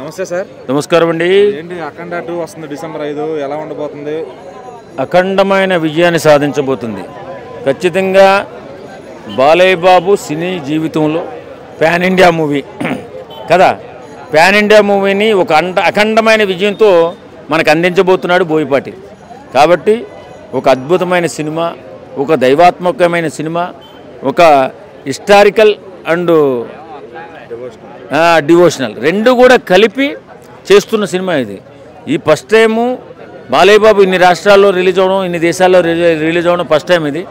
నమస్తే సార్. నమస్కారం అండి. ఏంటి అఖండ 2 వస్తుంది డిసెంబర్ 5 ఎలా ఉండబోతుంది? అఖండమైన విజయాన్ని సాధించబోతుంది. ఖచ్చితంగా బాలయ్య బాబు సినీ జీవితంలో పాన్ ఇండియా మూవీ కదా, పాన్ ఇండియా మూవీని ఒక అఖండమైన విజయంతో మనకు అందించబోతున్నాడు బోయపాటి. కాబట్టి ఒక అద్భుతమైన సినిమా, ఒక దైవాత్మకమైన సినిమా, ఒక హిస్టారికల్ అండ్ డివోషనల్ రెండు కూడా కలిపి చేస్తున్న సినిమా ఇది. ఈ ఫస్ట్ టైము బాలయ్య బాబు ఇన్ని రాష్ట్రాల్లో రిలీజ్ అవ్వడం, ఇన్ని దేశాల్లో రిలీజ్ అవ్వడం ఫస్ట్ టైం ఇది.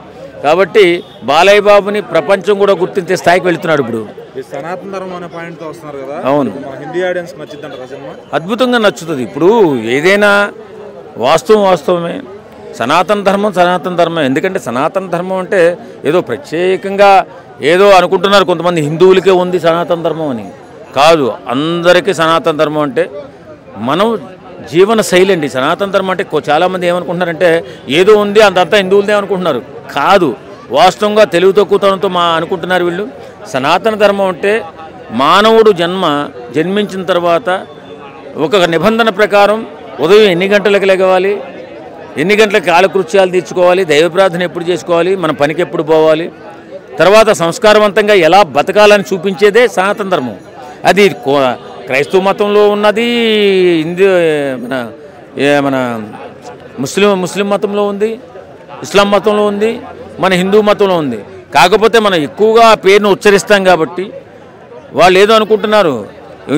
కాబట్టి బాలయ్య బాబుని ప్రపంచం కూడా గుర్తించే స్థాయికి వెళ్తున్నాడు. ఇప్పుడు సనాతన ధర్మం అనే పాయింట్తో వస్తున్నారు కదా. అవును, హిందీ ఆడియన్స్ నచ్చుతుంటారు సినిమా, అద్భుతంగా నచ్చుతుంది. ఇప్పుడు ఏదైనా వాస్తవమే. సనాతన ధర్మం. ఎందుకంటే సనాతన ధర్మం అంటే ఏదో ప్రత్యేకంగా ఏదో అనుకుంటున్నారు కొంతమంది, హిందువులకే ఉంది సనాతన ధర్మం అని. కాదు, అందరికీ సనాతన ధర్మం అంటే మనం జీవన శైలి అండి. సనాతన ధర్మం అంటే చాలామంది ఏమనుకుంటున్నారంటే ఏదో ఉంది అంతంతా హిందువులదే అనుకుంటున్నారు. కాదు, వాస్తవంగా తెలుగు తక్కువతనంతో అనుకుంటున్నారు వీళ్ళు. సనాతన ధర్మం అంటే మానవుడు జన్మించిన తర్వాత ఒక నిబంధన ప్రకారం ఉదయం ఎన్ని గంటలకు లెగవాలి, ఎన్ని గంటలకు కాలకృత్యాలు తీర్చుకోవాలి, దైవ ప్రార్థన ఎప్పుడు చేసుకోవాలి, మన పనికి ఎప్పుడు పోవాలి, తర్వాత సంస్కారవంతంగా ఎలా బతకాలని చూపించేదే సనాతన ధర్మం. అది క్రైస్తవ మతంలో ఉన్నది, మన ముస్లిం మతంలో ఉంది, ఇస్లాం మతంలో ఉంది, మన హిందూ మతంలో ఉంది. కాకపోతే మనం ఎక్కువగా ఆ పేరును ఉచ్చరిస్తాం కాబట్టి వాళ్ళు ఏదో అనుకుంటున్నారు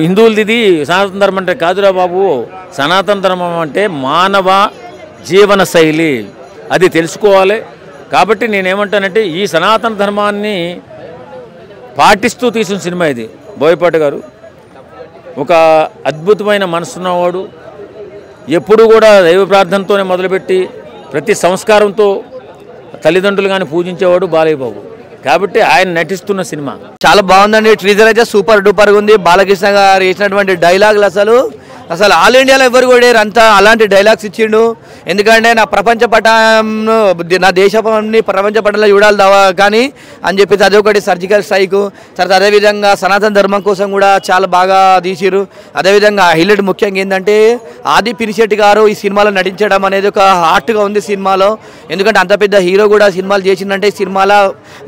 హిందువులది ఇది సనాతన ధర్మం అంటే. కాదురా బాబు, సనాతన ధర్మం అంటే మానవ జీవన శైలి, అది తెలుసుకోవాలి. కాబట్టి నేనేమంటానంటే ఈ సనాతన ధర్మాన్ని పాటిస్తూ తీసిన సినిమా ఇది. బోయపాటి గారు ఒక అద్భుతమైన మనసున్నవాడు, ఎప్పుడు కూడా దైవ ప్రార్థనతోనే మొదలుపెట్టి ప్రతి సంస్కారంతో తల్లిదండ్రులు కానీ పూజించేవాడు బాలయ్య బాబు. కాబట్టి ఆయన నటిస్తున్న సినిమా చాలా బాగుందండి. ట్రీజర్ అయితే సూపర్ డూపర్గా ఉంది. బాలకృష్ణ గారు ఇచ్చినటువంటి డైలాగులు అసలు ఆల్ ఇండియాలో ఎవరు కూడా అంతా అలాంటి డైలాగ్స్ ఇచ్చిండు. ఎందుకంటే నా దేశాన్ని ప్రపంచ పటంలో చూడాలి కానీ అని చెప్పేసి అదొకటి సర్జికల్ స్ట్రైక్. తర్వాత అదేవిధంగా సనాతన ధర్మం కోసం కూడా చాలా బాగా తీసిరు. అదేవిధంగా హైలైట్ ముఖ్యంగా ఏంటంటే ఆది పినిశెట్టి గారు ఈ సినిమాలో నటించడం అనేది ఒక హార్ట్గా ఉంది సినిమాలో. ఎందుకంటే అంత పెద్ద హీరో కూడా సినిమాలు చేసిందంటే ఈ సినిమాలో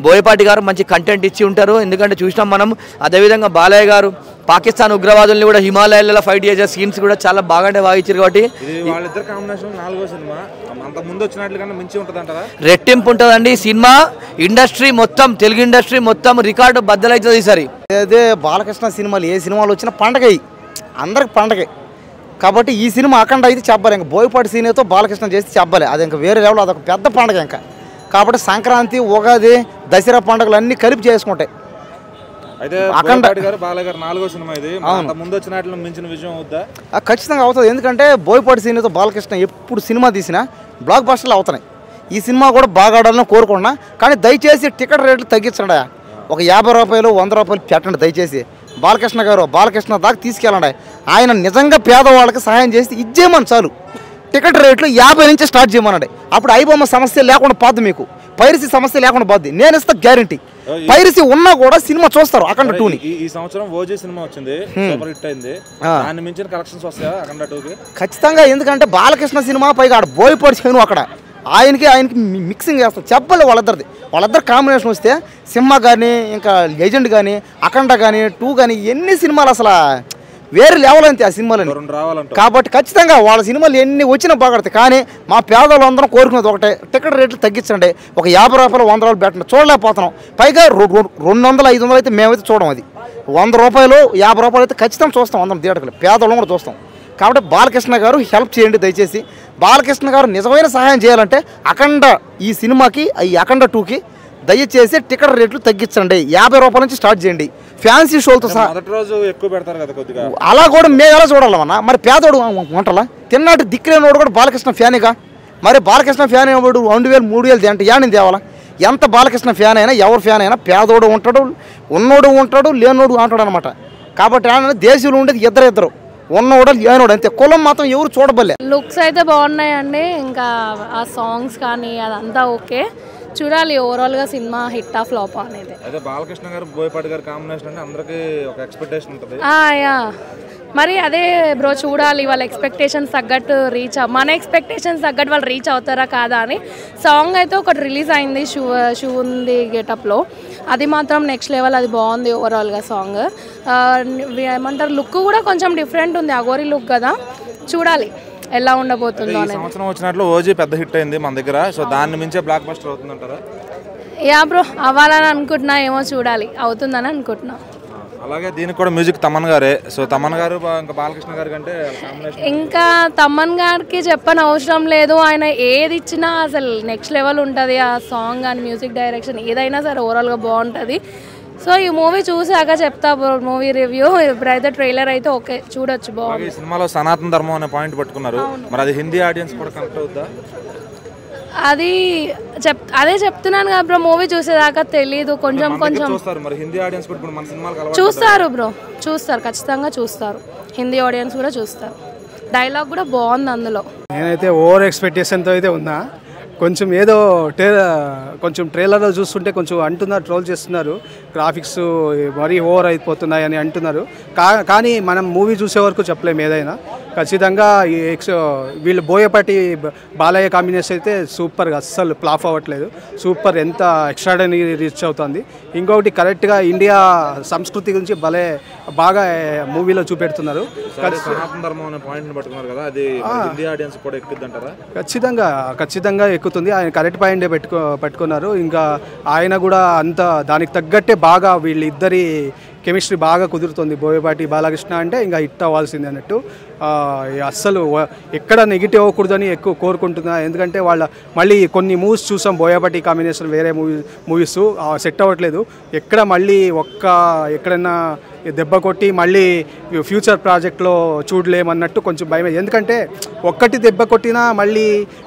బోయపాటి గారు మంచి కంటెంట్ ఇచ్చి ఉంటారు. ఎందుకంటే చూసినాం మనం. అదేవిధంగా బాలయ్య గారు పాకిస్తాన్ ఉగ్రవాదుల్ని కూడా హిమాలయాలలో ఫైట్ చేసే సీన్స్ కూడా చాలా బాగానే వాయించారు. కాబట్టి వాళ్ళిద్దరు కాంబినేషన్ 4వ సినిమా అంత ముందు వచ్చినట్లుగా మించి ఉంటుందంటారా? రెట్టింపు ఉంటుందండి సినిమా. ఇండస్ట్రీ మొత్తం, తెలుగు ఇండస్ట్రీ మొత్తం రికార్డు బద్దలవుతుంది ఈసారి. అదే బాలకృష్ణ సినిమాలు ఏ సినిమాలు వచ్చినా పండగ, అందరికి పండగే. కాబట్టి ఈ సినిమా అఖండ అయితే చెప్పాలి. ఇంకా బోయపాటి సీనియర్తో బాలకృష్ణ చేసి చెప్పాలి, అది ఇంకా వేరే లెవెల్, అదొక పెద్ద పండగ. ఇంకా కాబట్టి సంక్రాంతి, ఉగాది, దసరా పండుగలు అన్నీ కలిపి చేసుకుంటాయి. అయితే బోయపాటి గారు బాలయ్య గారు 4వ సినిమా ఇది. అంత ముందు వచ్చినట్లు మించిన విజయం అవుద్దా? ఖచ్చితంగా అవుతుంది. ఎందుకంటే బోయపాటి సీనియర్తో బాలకృష్ణ ఎప్పుడు సినిమా తీసినా బ్లాక్ బస్టర్లు అవుతున్నాయి. ఈ సినిమా కూడా బాగా ఆడాలని కోరుకున్నా. కానీ దయచేసి టికెట్ రేట్లు తగ్గించండి. ఒక 50 రూపాయలు 100 రూపాయలు పెట్టండి దయచేసి. బాలకృష్ణ దాకా తీసుకెళ్ళండి. ఆయన నిజంగా పేదవాళ్ళకి సహాయం చేసి ఇచ్చేయమని చాలు. టికెట్ రేట్లు 50 నుంచి స్టార్ట్ చేయమనండి. అప్పుడు ఐబొమ్మ సమస్య లేకుండా పోద్ది, మీకు పైరసీ సమస్య లేకుండా పోద్ది. నేను ఇస్తా గ్యారంటీ. పైరసీ ఉన్నా కూడా సినిమా చూస్తారు అఖండ 2ని. ఈ సంవత్సరం ఓజీ సినిమా వచ్చింది, సూపర్ హిట్ అయింది. దాన్ని మించిన కలెక్షన్స్ వస్తాయా అఖండ 2కి? ఖచ్చితంగా. ఎందుకంటే బాలకృష్ణ సినిమా పైగా ఆడ బోయపాటి చేయను, అక్కడ ఆయనకి మిక్సింగ్ చేస్తారు. చెప్పలే వాళ్ళిద్దరు కాంబినేషన్ వస్తే సింహ కానీ, ఇంకా లెజెండ్ కానీ, అఖండ కానీ, 2 కానీ, ఎన్ని సినిమాలు అసలు వేరే లెవెల్ అంతే ఆ సినిమాలని. కాబట్టి ఖచ్చితంగా వాళ్ళ సినిమాలు ఎన్ని వచ్చినా బాగుపడతాయి. కానీ మా పేదవాళ్ళు అందరం కోరుకునేది ఒకటే, టికెట్ రేట్లు తగ్గించండి. ఒక 50 రూపాయలు 100 రూపాయలు పెట్టండి. చూడలేకపోతున్నాం. పైగా 200, 500 అయితే మేమైతే చూడం. అది 100 రూపాయలు 50 రూపాయలు అయితే ఖచ్చితంగా చూస్తాం. అందరం థియేటర్లు పేదవాళ్ళం కూడా చూస్తాం. కాబట్టి బాలకృష్ణ గారు హెల్ప్ చేయండి దయచేసి. బాలకృష్ణ గారు నిజమైన సహాయం చేయాలంటే అఖండ ఈ సినిమాకి, ఈ అఖండ 2కి దయచేసి టికెట్ రేట్లు తగ్గించండి. 50 రూపాయల నుంచి స్టార్ట్ చేయండి. ఫ్యాన్సీ షోలతో సహా అలా కూడా మేము ఎలా చూడాలన్నా? మరి పేదోడు వంటలా తిన్నాటి దిక్కులేనోడు కూడా బాలకృష్ణ ఫ్యానేగా. మరి బాలకృష్ణ ఫ్యాన్ అయినప్పుడు 2000, 3000 అంటే యాని తేవాలా? ఎంత బాలకృష్ణ ఫ్యాన్ అయినా, ఎవరు ఫ్యాన్ అయినా పేదోడు ఉంటాడు, ఉన్నోడు ఉంటాడు, లేనోడు అంటాడు అనమాట. కాబట్టి ఆయన దేశంలో ఉండేది ఇద్దరు, ఉన్నోడు లేనోడు అంతే. కులం మాత్రం ఎవరు చూడబల్లే. లుక్స్ అయితే బాగున్నాయండి. ఇంకా ఆ సాంగ్స్ కానీ అదంతా ఓకే. చూడాలి ఓవరాల్గా సినిమా హిట్ ఆ ఫ్లాప్ అనేది. అదే బాలకృష్ణ గారు బోయపాటి గారు కాంబినేషన్ అంటే అందరికీ ఒక ఎక్స్పెక్టేషన్ ఉంటుంది. యా మరి అదే బ్రో చూడాలి వాళ్ళ ఎక్స్పెక్టేషన్స్ తగ్గట్టు మన ఎక్స్పెక్టేషన్స్ తగ్గట్టు వాళ్ళు రీచ్ అవుతారా కాదా అని. సాంగ్ అయితే ఒకటి రిలీజ్ అయింది షూ ఉంది గెటప్లో, అది మాత్రం నెక్స్ట్ లెవెల్, అది బాగుంది ఓవరాల్గా సాంగ్. ఏమంటారు లుక్ కూడా కొంచెం డిఫరెంట్ ఉంది, అగోరి లుక్ కదా, చూడాలి ఎలా ఉండబోతుందో అనేది. సంవత్సరం వచ్చినట్లు ఓజీ పెద్ద హిట్ అయింది మన దగ్గర, సో దాన్ని మించే బ్లాక్ బస్టర్ అవుతుందంటారా? యా బ్రో అవ్వాలని అనుకుంటున్నా, ఏమో చూడాలి అవుతుందని అనుకుంటున్నా. అలాగే దీనికి కూడా మ్యూజిక్ తమన్ గారే, సో తమన్ గారు ఇంకా బాలకృష్ణ గారి కంటే ఇంకా తమన్ గారికి చెప్పని అవసరం లేదు, ఆయన ఏది ఇచ్చినా అసలు నెక్స్ట్ లెవెల్ ఉంటుంది. ఆ సాంగ్ అండ్ మ్యూజిక్ డైరెక్షన్ ఏదైనా సరే ఓవరాల్గా బాగుంటుంది. సో ఈ మూవీ చూసాక చెప్తా మూవీ రివ్యూ. ఇప్పుడైతే ట్రైలర్ అయితే ఓకే, చూడొచ్చు, బాగుంది. ఈ సినిమాలో సనాతన ధర్మం అనే పాయింట్ పట్టుకున్నారు, మరి అది హిందీ ఆడియన్స్ కూడా కనెక్ట్ అవుద్దా? అదే చెప్తున్నాను కదా బ్రో, మూవీ చూసేదాకా తెలీదు, కొంచెం చూస్తారు. మరి హిందీ ఆడియన్స్ కూడా ఇప్పుడు మన సినిమాలకు చూస్తారు బ్రో, చూస్తారు, ఖచ్చితంగా చూస్తారు. హిందీ ఆడియన్స్ కూడా చూస్తారు. డైలాగ్ కూడా బాగుంది అందులో. నేనైతే ఓవర్ ఎక్స్పెక్టేషన్తో అయితే ఉన్నా. కొంచెం ఏదో కొంచెం ట్రైలర్లో చూస్తుంటే కొంచెం అంటున్నారు, ట్రోల్ చేస్తున్నారు, గ్రాఫిక్స్ మరీ ఓవర్ అయిపోతున్నాయి అని అంటున్నారు. కానీ మనం మూవీ చూసే వరకు చెప్పలేము. ఏదైనా ఖచ్చితంగా వీళ్ళు బోయపాటి బాలయ్య కాంబినేషన్ అయితే సూపర్గా, అస్సలు ఫ్లాప్ అవ్వట్లేదు, సూపర్, ఎంత ఎక్స్ట్రాడనరీ రీచ్ అవుతుంది. ఇంకొకటి కరెక్ట్గా ఇండియా సంస్కృతి గురించి బాగా మూవీలో చూపెడుతున్నారు. ఖచ్చితంగా ఎక్కుతుంది. ఆయన కరెక్ట్ పాయింటే పెట్టుకున్నారు. ఇంకా ఆయన కూడా అంత దానికి తగ్గట్టే బాగా వీళ్ళిద్దరి కెమిస్ట్రీ బాగా కుదురుతుంది. బోయపాటి బాలకృష్ణ అంటే ఇంకా హిట్ అవ్వాల్సింది అన్నట్టు. అస్సలు ఎక్కడ నెగిటివ్ అవ్వకూడదని ఎక్కువ కోరుకుంటున్నా. ఎందుకంటే మళ్ళీ కొన్ని మూవీస్ చూసాం బోయపాటి కాంబినేషన్, వేరే మూవీస్ సెట్ అవ్వట్లేదు. ఎక్కడ మళ్ళీ ఎక్కడైనా దెబ్బ కొట్టి మళ్ళీ ఫ్యూచర్ ప్రాజెక్ట్లో చూడలేమన్నట్టు కొంచెం భయం. ఎందుకంటే ఒక్కటి దెబ్బ కొట్టినా మళ్ళీ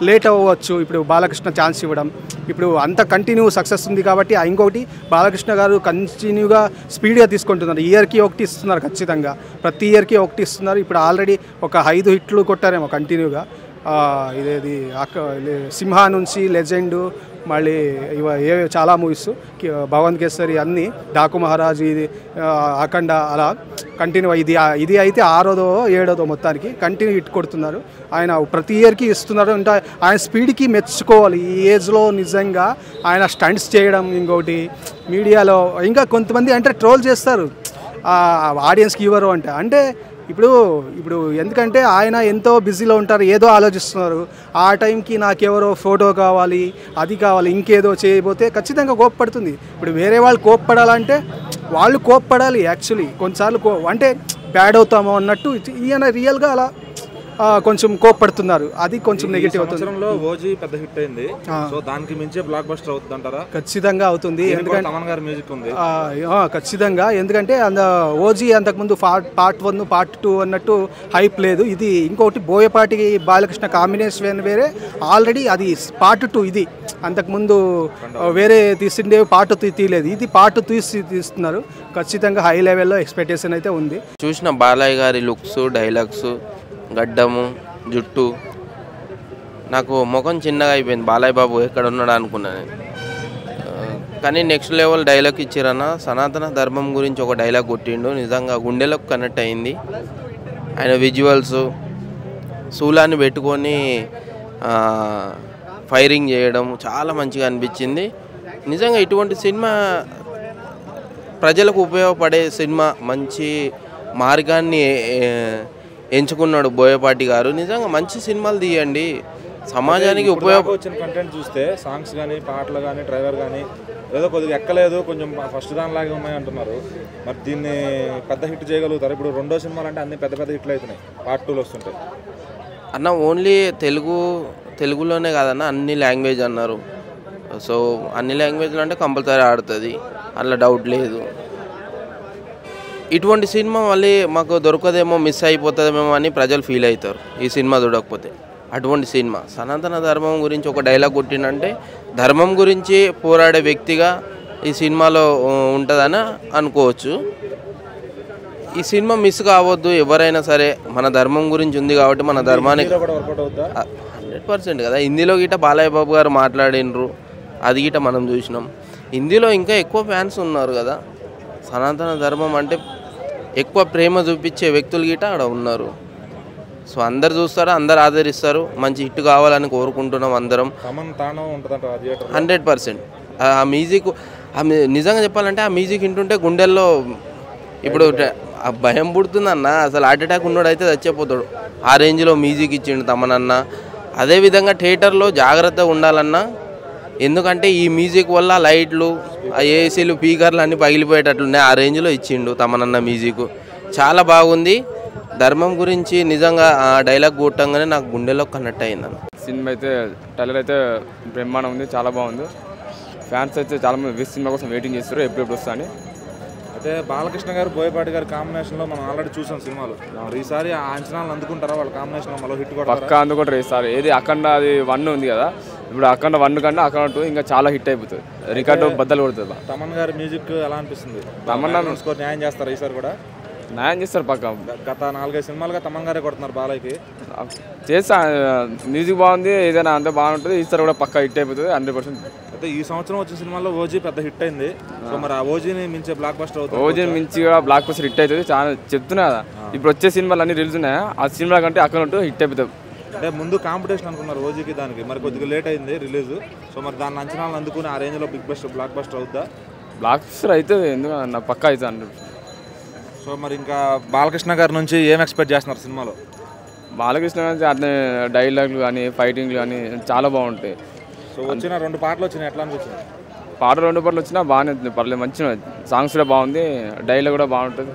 లేట్ అవ్వచ్చు. ఇప్పుడు బాలకృష్ణ ఛాన్స్ ఇవ్వడం, ఇప్పుడు అంత కంటిన్యూ సక్సెస్ ఉంది కాబట్టి. ఇంకొకటి బాలకృష్ణ గారు కంటిన్యూగా స్పీడ్గా తీసుకుంటున్నారు. ఇయర్కి ఒకటి ఇస్తున్నారు, ఖచ్చితంగా ప్రతి ఇయర్కి ఒకటి ఇస్తున్నారు. ఇప్పుడు ఆల్రెడీ ఒక 5 హిట్లు కొట్టారేమో కంటిన్యూగా. ఇదేది సింహ నుంచి లెజెండ్, మళ్ళీ చాలా మూవీస్, భగవంత్ కేసరి, అన్నీ, డాకు మహారాజ్, ఇది అఖండ, అలా కంటిన్యూ ఇది అయితే 6దో 7దో మొత్తానికి కంటిన్యూ హిట్ కొడుతున్నారు. ఆయన ప్రతి ఇయర్కి ఇస్తున్నారు. అంటే ఆయన స్పీడ్కి మెచ్చుకోవాలి. ఈ ఏజ్లో నిజంగా ఆయన స్టంట్స్ చేయడం. ఇంకొకటి మీడియాలో ఇంకా కొంతమంది అంటే ట్రోల్ చేస్తారు ఆడియన్స్కి ఇవ్వరు అంటే ఇప్పుడు ఎందుకంటే ఆయన ఎంతో బిజీలో ఉంటారు, ఏదో ఆలోచిస్తున్నారు. ఆ టైంకి నాకెవరో ఫోటో కావాలి, అది కావాలి, ఇంకేదో చేయబోతే ఖచ్చితంగా కోప్పడుతుంది. ఇప్పుడు వేరే వాళ్ళు కోప్పడాలంటే వాళ్ళు కోప్పడాలి. యాక్చువల్లీ కొన్నిసార్లు అంటే బ్యాడ్ అవుతామో అన్నట్టు ఈయన రియల్గా అలా కొంచెం కోప్పడుతున్నారు. అది కొంచెం నెగిటివ్ అవుతుంది. ఓజీ పెద్ద హిట్ అయింది, సో దానికి మించే బ్లాక్ బస్టర్ అవుతుంది అంటారా? ఖచ్చితంగా అవుతుంది. ఎందుకంటే తమన్ గారి మ్యూజిక్ ఉంది ఖచ్చితంగా. ఎందుకంటే ఓజీ అంతకుముందు పార్ట్ 1 పార్ట్ 2 అన్నట్టు హైప్ లేదు. ఇది ఇంకొకటి బోయపాటి బాలకృష్ణ కాంబినేషన్ వేరే, ఆల్రెడీ అది పార్ట్ 2. ఇది అంతకుముందు వేరే తీసిండే పార్ట్ 2 తీయలేదు, ఇది పార్ట్ 2 తీస్తున్నారు. ఖచ్చితంగా హై లెవెల్లో ఎక్స్పెక్టేషన్ అయితే ఉంది. చూసిన బాలయ్య గారి లుక్స్, డైలాగ్స్, గడ్డము, జుట్టు, నాకు ముఖం చిన్నగా అయిపోయింది. బాలయ్య బాబు ఎక్కడ ఉన్నాడా అనుకున్నాను. కానీ నెక్స్ట్ లెవెల్ డైలాగ్ ఇచ్చిరన్న. సనాతన ధర్మం గురించి ఒక డైలాగ్ కొట్టిండు, నిజంగా గుండెలకు కనెక్ట్ అయింది. ఆయన విజువల్స్, శూలాన్ని పెట్టుకొని ఫైరింగ్ చేయడం చాలా మంచిగా అనిపించింది. నిజంగా ఇటువంటి సినిమా ప్రజలకు ఉపయోగపడే సినిమా, మంచి మార్గాన్ని ఎంచుకున్నాడు బోయపాటి గారు. నిజంగా మంచి సినిమాలు తీయండి, సమాజానికి వచ్చిన కంటెంట్ చూస్తే సాంగ్స్ కానీ, పాటలు కానీ, డ్రైవర్ కానీ ఏదో కొద్దిగా ఎక్కలేదు, కొంచెం ఫస్ట్ దానిలాగే ఉన్నాయి అంటున్నారు. మరి దీన్ని పెద్ద హిట్ చేయగలుగుతారు? ఇప్పుడు రెండో సినిమాలు అంటే అన్ని పెద్ద పెద్ద హిట్లు అవుతున్నాయి, పార్ట్ 2 వస్తుంటాయి అన్న. ఓన్లీ తెలుగులోనే కాదన్న, అన్ని లాంగ్వేజ్ అన్నారు. సో అన్ని లాంగ్వేజ్లు అంటే కంపల్సరీ ఆడుతుంది, అట్లా డౌట్ లేదు. ఇటువంటి సినిమా మళ్ళీ మాకు దొరకదేమో, మిస్ అయిపోతుందేమో అని ప్రజలు ఫీల్ అవుతారు ఈ సినిమా చూడకపోతే. అటువంటి సినిమా సనాతన ధర్మం గురించి ఒక డైలాగ్ కొట్టినంటే ధర్మం గురించి పోరాడే వ్యక్తిగా ఈ సినిమాలో ఉంటుందని అనుకోవచ్చు. ఈ సినిమా మిస్ కావద్దు ఎవరైనా సరే. మన ధర్మం గురించి ఉంది కాబట్టి మన ధర్మానికి 100% కదా. హిందీలో గిట్ట బాలయ్య బాబు గారు మాట్లాడినరు, అది గిట మనం చూసినాం. హిందీలో ఇంకా ఎక్కువ ఫ్యాన్స్ ఉన్నారు కదా, సనాతన ధర్మం అంటే ఎక్కువ ప్రేమ చూపించే వ్యక్తులు గిట అక్కడ ఉన్నారు. సో అందరు చూస్తారు, అందరు ఆదరిస్తారు. మంచి హిట్ కావాలని కోరుకుంటున్నాం అందరం. 100%. ఆ మ్యూజిక్ నిజంగా చెప్పాలంటే ఆ మ్యూజిక్ వింటుంటే గుండెల్లో ఇప్పుడు ఆ భయం పుడుతుందన్న. అసలు హార్ట్ అటాక్ ఉన్నాడు అయితే చచ్చిపోతాడు. ఆ రేంజ్లో మ్యూజిక్ ఇచ్చిండు తమనన్న. అదేవిధంగా థియేటర్లో జాగ్రత్తగా ఉండాలన్నా, ఎందుకంటే ఈ మ్యూజిక్ వల్ల లైట్లు, ఆ ఏసీలు, స్పీకర్లు అన్నీ పగిలిపోయేటట్లున్నాయి. ఆ రేంజ్లో ఇచ్చిండు తమనన్న మ్యూజిక్. చాలా బాగుంది. ధర్మం గురించి నిజంగా ఆ డైలాగ్ కొట్టంగానే నాకు గుండెలో కనెక్ట్ అయిందన్న. సినిమా అయితే ట్రైలర్ అయితే బ్రహ్మాండం ఉంది, చాలా బాగుంది. ఫ్యాన్స్ అయితే చాలామంది సినిమా కోసం వెయిటింగ్ చేస్తారు, ఎప్పుడు వస్తా అని. అయితే బాలకృష్ణ గారు బోయపాటి గారి కాంబినేషన్లో మనం ఆల్రెడీ చూసాం సినిమాలు. ఈసారి ఆ అంచనాలను అందుకుంటారా వాళ్ళ కాంబినేషన్లో? మళ్ళీ హిట్ కూడా పక్కా అందుకుంటారు ఈసారి. ఏది అఖండ అది 1 ఉంది కదా, ఇప్పుడు అఖండ 1 కన్నా అఖండ 2 ఇంకా చాలా హిట్ అయిపోతుంది, రికార్డు బద్దలు కొడుతుంది. తమన్ గారి మ్యూజిక్ ఎలా అనిపిస్తుంది? తమన్నా స్కోర్ న్యాయం చేస్తారు ఈసారి కూడా? న్యాయం చేస్తారు పక్క. గత 4-5 సినిమాలుగా తమన్ గారే కొడుతున్నారు బాలయ్యకి. చేస్తా, మ్యూజిక్ బాగుంది, ఏదైనా అంతా బాగుంటుంది. ఈసారి కూడా పక్కా హిట్ అయిపోతుంది 100%. అయితే ఈ సంవత్సరం వచ్చిన సినిమాలో ఓజీ పెద్ద హిట్ అయింది. సో మరి ఆ ఓజీని మించే బ్లాక్ బస్టర్ అవుతుంది. ఓజీని మించిగా బ్లాక్ బస్టర్ హిట్ అవుతుంది. చాలా చెప్తున్నా కదా, ఇప్పుడు వచ్చే సినిమాలు అన్ని రిలీజ్ ఉన్నాయా, ఆ సినిమా కంటే అక్కడ హిట్ అయిపోతాయి. అంటే ముందు కాంపిటీషన్ అనుకున్నారు ఓజీకి, దానికి మరి కొద్దిగా లేట్ అయింది రిలీజ్. సో మరి దాని అంచనాలు అందుకుని ఆ రేంజ్లో బ్లాక్ బస్టర్ అవుద్దా? బ్లాక్ బస్టర్ అవుతుంది, ఎందుకంటే పక్కా అవుతుంది. సో మరి ఇంకా బాలకృష్ణ గారి నుంచి ఏం ఎక్స్పెక్ట్ చేస్తున్నారు సినిమాలో? బాలకృష్ణ గారి అతని డైలాగులు కానీ ఫైటింగ్లు కానీ చాలా బాగుంటాయి. సో వచ్చిన 2 పాటలు వచ్చినాయి, ఎట్లా అనిపించింది? పాటలు 2 పాటలు వచ్చినా బాగానే పర్లేదు, మంచిగా సాంగ్స్ కూడా బాగుంది, డైలాగ్ కూడా బాగుంటుంది.